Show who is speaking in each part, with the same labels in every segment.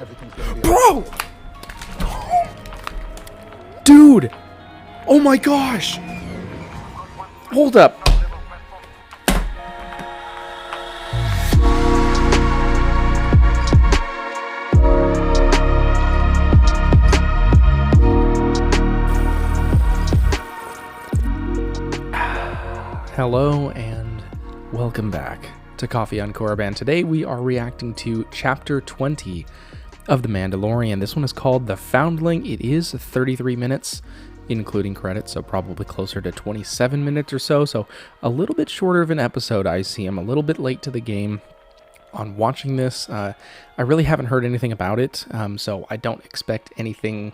Speaker 1: Everything's gonna be
Speaker 2: Bro! Dude! Oh my gosh! Hold up. Hello and welcome back to Coffee on Korriban. Today we are reacting to Chapter 20 of The Mandalorian. This one is called The Foundling. It is 33 minutes, including credits, so probably closer to 27 minutes or so. So a little bit shorter of an episode, I see. I'm a little bit late to the game on watching this. I really haven't heard anything about it, so I don't expect anything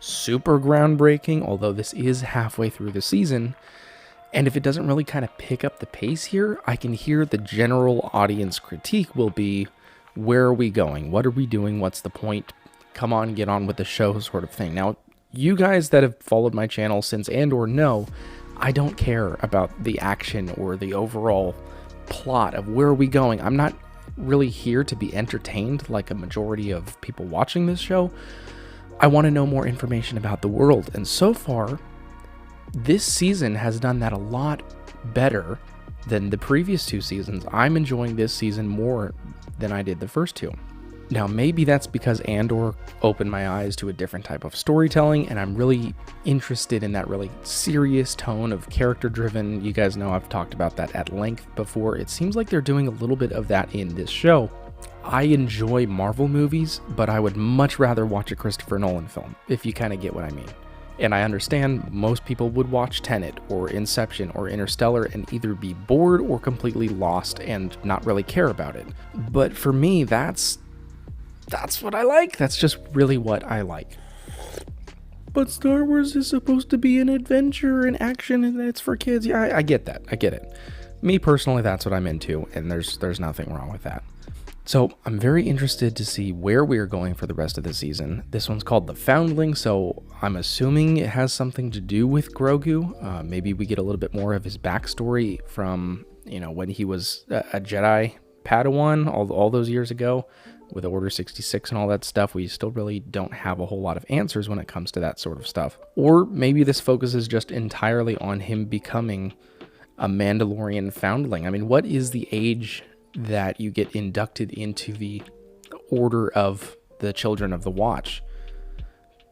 Speaker 2: super groundbreaking, although this is halfway through the season. And if it doesn't really kind of pick up the pace here, I can hear the general audience critique will be, where are we going? What are we doing? What's the point? Come on, get on with the show sort of thing. Now, you guys that have followed my channel since and/or know, I don't care about the action or the overall plot of where are we going. I'm not really here to be entertained like a majority of people watching this show. I want to know more information about the world. And so far, this season has done that a lot better than the previous two seasons. I'm enjoying this season more than I did the first two. Now, maybe that's because Andor opened my eyes to a different type of storytelling, and I'm really interested in that really serious tone of character-driven. You guys know I've talked about that at length before. It seems like they're doing a little bit of that in this show. I enjoy Marvel movies, but I would much rather watch a Christopher Nolan film, if you kind of get what I mean. And I understand most people would watch Tenet or Inception or Interstellar and either be bored or completely lost and not really care about it. But for me, that's what I like. That's just really what I like. But Star Wars is supposed to be an adventure and action and it's for kids. Yeah, I get that. I get it. Me personally, that's what I'm into, and there's nothing wrong with that. So I'm very interested to see where we're going for the rest of the season. This one's called The Foundling, so I'm assuming it has something to do with Grogu. Maybe we get a little bit more of his backstory from, when he was a Jedi Padawan all those years ago with Order 66 and all that stuff. We still really don't have a whole lot of answers when it comes to that sort of stuff. Or maybe this focuses just entirely on him becoming a Mandalorian foundling. I mean, what is the age that you get inducted into the Order of the Children of the Watch?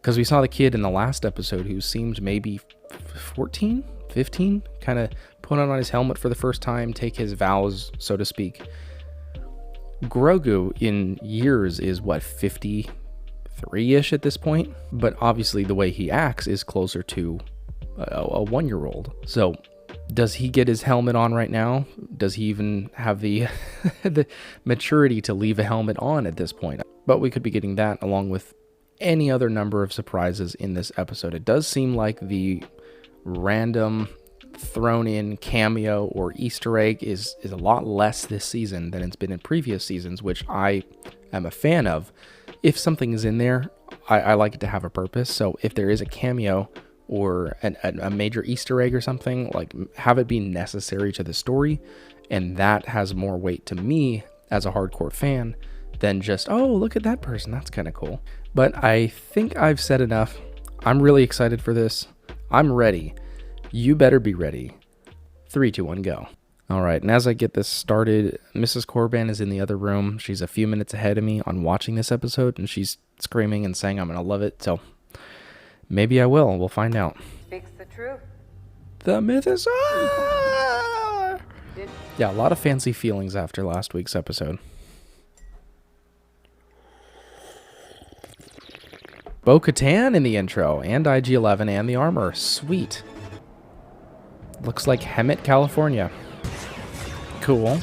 Speaker 2: Because we saw the kid in the last episode who seemed maybe 14, 15, kind of put on his helmet for the first time, take his vows, so to speak. Grogu in years is what, 53-ish at this point? But obviously the way he acts is closer to a 1-year-old. So does he get his helmet on right now? Does he even have the the maturity to leave a helmet on at this point? But we could be getting that along with any other number of surprises in this episode. It does seem like the random thrown in cameo or Easter egg is a lot less this season than it's been in previous seasons, which I am a fan of. If something is in there, I like it to have a purpose. So if there is a cameo or a major Easter egg or something, like, have it be necessary to the story, and that has more weight to me as a hardcore fan than just, oh, look at that person, that's kind of cool. But I think I've said enough. I'm really excited for this. I'm ready. You better be ready. 3, 2, 1, go. All right, and as I get this started, Mrs. Korriban is in the other room. She's a few minutes ahead of me on watching this episode, and she's screaming and saying I'm gonna love it, so maybe I will. We'll find out.
Speaker 3: Speaks the truth.
Speaker 2: The myth is... Yeah, a lot of fancy feelings after last week's episode. Bo-Katan in the intro, and IG-11 and the armor. Sweet. Looks like Hemet, California. Cool.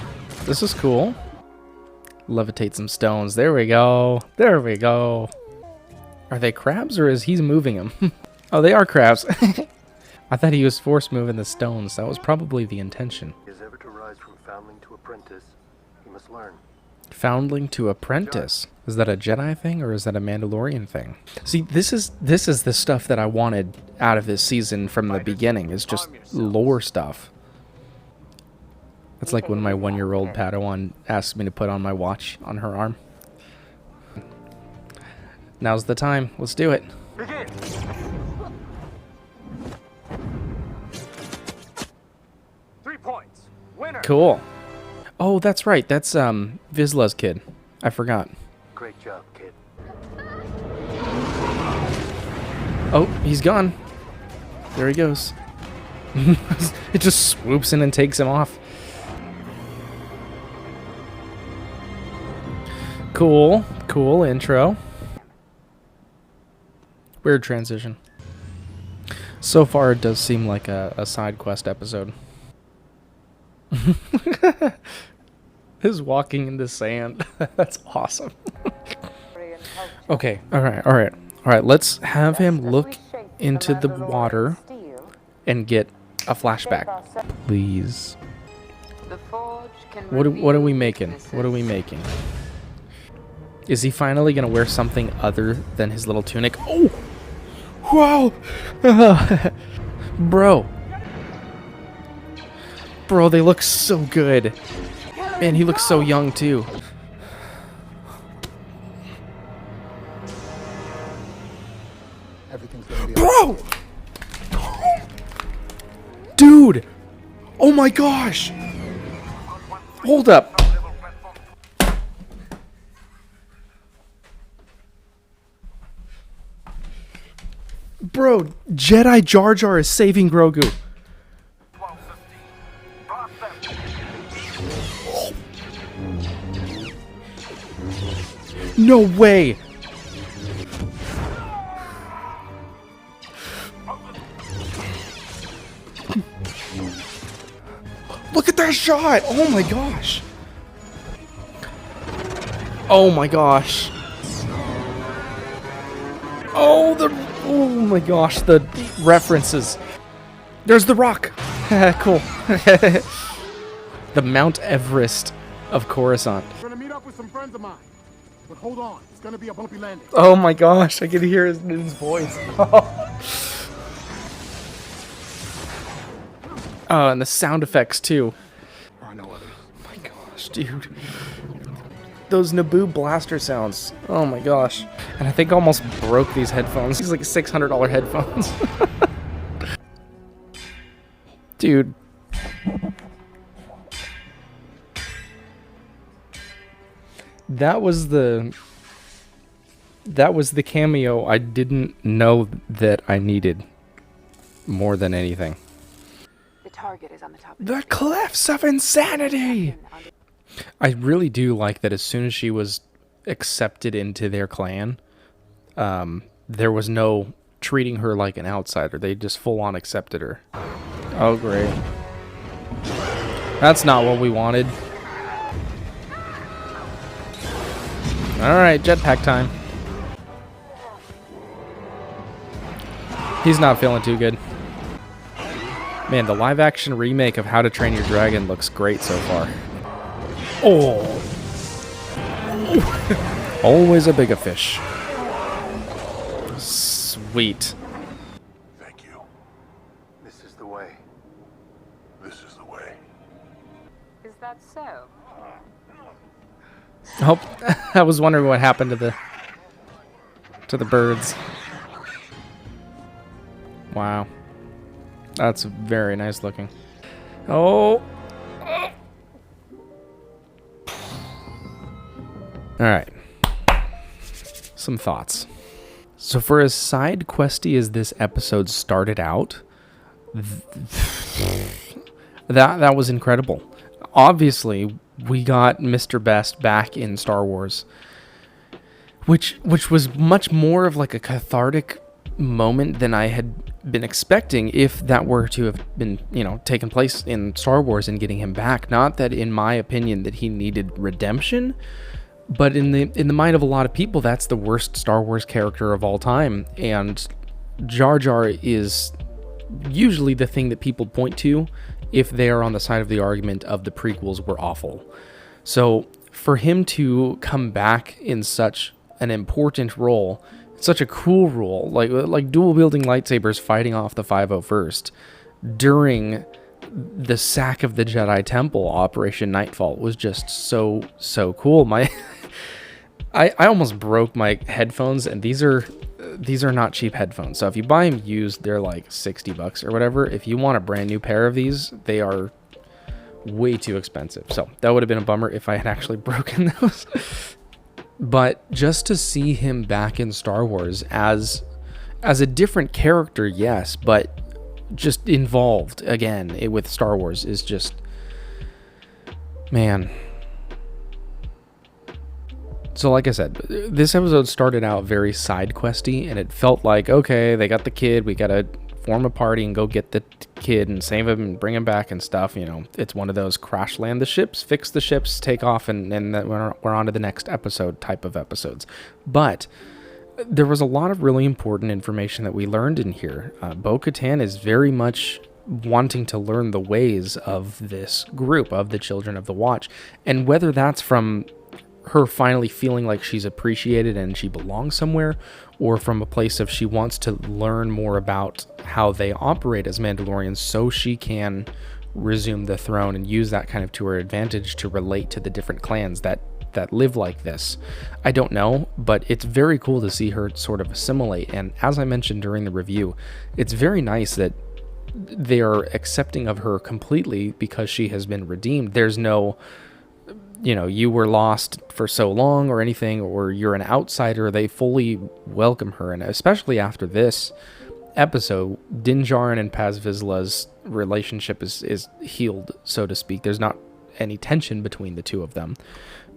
Speaker 2: This is cool. Levitate some stones. There we go. There we go. Are they crabs or is he moving them? Oh, they are crabs. I thought he was force moving the stones. That was probably the intention.
Speaker 1: Is ever to rise from foundling to apprentice, he must learn.
Speaker 2: Foundling to apprentice. Is that a Jedi thing or is that a Mandalorian thing? See, this is the stuff that I wanted out of this season from the beginning. It's just lore stuff. It's like when my 1-year-old Padawan asked me to put on my watch on her arm. Now's the time. Let's do it.
Speaker 1: Begin. Winner.
Speaker 2: Cool. Oh, that's right. That's Vizsla's kid. I forgot.
Speaker 1: Great job, kid.
Speaker 2: Oh, he's gone. There he goes. It just swoops in and takes him off. Cool. Cool intro. Weird transition. So far, it does seem like a side quest episode. His walking in the sand. That's awesome. Okay, alright. Let's have him look into the water and get a flashback. Please. What are we making? What are we making? Is he finally gonna wear something other than his little tunic? Oh! Wow! Bro. Bro, they look so good. Man, he looks so young too. Bro! Dude! Oh my gosh! Hold up. Bro, Jedi Jar Jar is saving Grogu. No way! Look at that shot! Oh my gosh! Oh my gosh! Oh my gosh, the references. There's the rock! Cool. The Mount Everest of Coruscant.
Speaker 3: I'm gonna meet up with some friends of mine. But hold on, it's gonna be a bumpy landing.
Speaker 2: Oh my gosh, I can hear his voice. Oh, and the sound effects too.
Speaker 3: I know others.
Speaker 2: Oh my gosh, dude. Those Naboo blaster sounds. Oh my gosh. And I think I almost broke these headphones. These like $600 headphones. Dude. That was the cameo I didn't know that I needed more than anything.
Speaker 4: The target is on the top.
Speaker 2: The Cliffs of Insanity! I really do like that as soon as she was accepted into their clan, there was no treating her like an outsider. They just full-on accepted her. Oh, great. That's not what we wanted. Alright, jetpack time. He's not feeling too good. Man, the live-action remake of How to Train Your Dragon looks great so far. Oh! Always a bigger fish. Sweet.
Speaker 1: Thank you. This is the way. This is the way.
Speaker 4: Is that so?
Speaker 2: Oh, I was wondering what happened to the birds. Wow. That's very nice looking. Oh. Alright. Some thoughts. So for as side questy as this episode started out, that was incredible. Obviously, we got Mr. Best back in Star Wars, which was much more of like a cathartic moment than I had been expecting if that were to have been, taken place in Star Wars and getting him back. Not that in my opinion that he needed redemption, but in the mind of a lot of people, that's the worst Star Wars character of all time. And Jar Jar is usually the thing that people point to if they are on the side of the argument of the prequels were awful. So for him to come back in such an important role, such a cool role, like dual wielding lightsabers fighting off the 501st during the sack of the Jedi Temple, Operation Nightfall, was just so cool. I almost broke my headphones, and these are not cheap headphones. So if you buy them used, they're like $60 or whatever. If you want a brand new pair of these, they are way too expensive. So that would have been a bummer if I had actually broken those. But just to see him back in Star Wars as a different character, yes, but just involved again with Star Wars is just, man. So like I said, this episode started out very side questy, and it felt like, okay, they got the kid, we gotta form a party and go get the kid and save him and bring him back and stuff. You know, it's one of those crash land the ships, fix the ships, take off, and then we're on to the next episode type of episodes. But there was a lot of really important information that we learned in here. Bo-Katan is very much wanting to learn the ways of this group, of the Children of the Watch, and whether that's from her finally feeling like she's appreciated and she belongs somewhere, or from a place of she wants to learn more about how they operate as Mandalorians so she can resume the throne and use that kind of to her advantage to relate to the different clans that live like this. I don't know, but it's very cool to see her sort of assimilate. And as I mentioned during the review, it's very nice that they are accepting of her completely because she has been redeemed. There's no, you know, you were lost for so long or anything, or you're an outsider. They fully welcome her. And especially after this episode, Din Djarin and Paz Vizsla's relationship is healed, so to speak. There's not any tension between the two of them,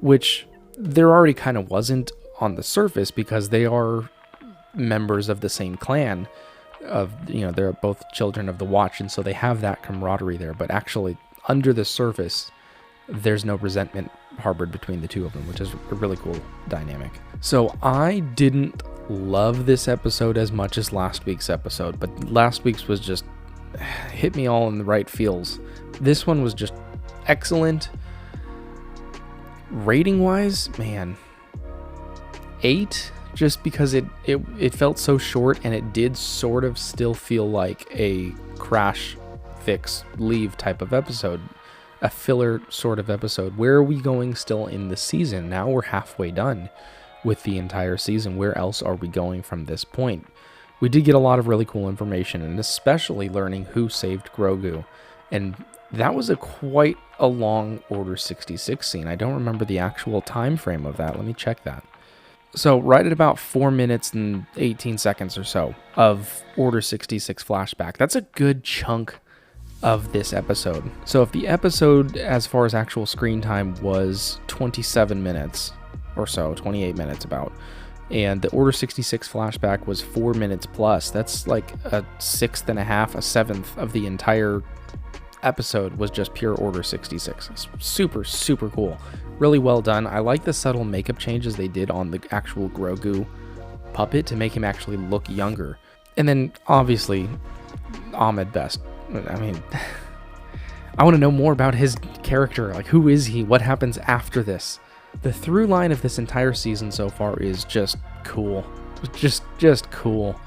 Speaker 2: which there already kind of wasn't on the surface because they are members of the same clan of, you know, they're both Children of the Watch, and so they have that camaraderie there. But actually under the surface, there's no resentment harbored between the two of them, which is a really cool dynamic. So I didn't love this episode as much as last week's episode, but last week's was just hit me all in the right feels. This one was just excellent. Rating wise, man, 8, just because it felt so short, and it did sort of still feel like a crash, fix, leave type of episode. A filler sort of episode. Where are we going still in the season? Now we're halfway done with the entire season. Where else are we going from this point? We did get a lot of really cool information, and especially learning who saved Grogu. And that was quite a long Order 66 scene. I don't remember the actual time frame of that. Let me check that. So right at about 4 minutes and 18 seconds or so of Order 66 flashback. That's a good chunk of this episode. So if the episode, as far as actual screen time, was 27 minutes or so, 28 minutes about, and the Order 66 flashback was 4 minutes plus, that's like a sixth and a half, a seventh of the entire episode was just pure Order 66. It's super, super cool. Really well done. I like the subtle makeup changes they did on the actual Grogu puppet to make him actually look younger. And then obviously Ahmed Best. I mean, I want to know more about his character. Like, who is he? What happens after this? The through line of this entire season so far is just cool. Just cool.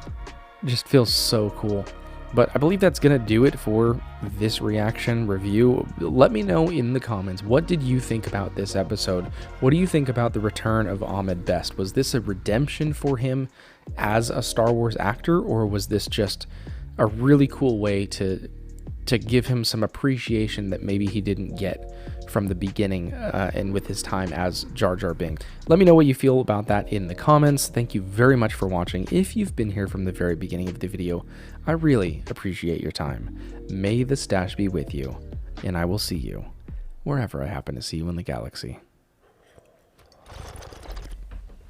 Speaker 2: Just feels so cool. But I believe that's going to do it for this reaction review. Let me know in the comments, what did you think about this episode? What do you think about the return of Ahmed Best? Was this a redemption for him as a Star Wars actor, or was this just a really cool way to give him some appreciation that maybe he didn't get from the beginning and with his time as Jar Jar Binks? Let me know what you feel about that in the comments. Thank you very much for watching. If you've been here from the very beginning of the video, I really appreciate your time. May the stash be with you, and I will see you wherever I happen to see you in the galaxy.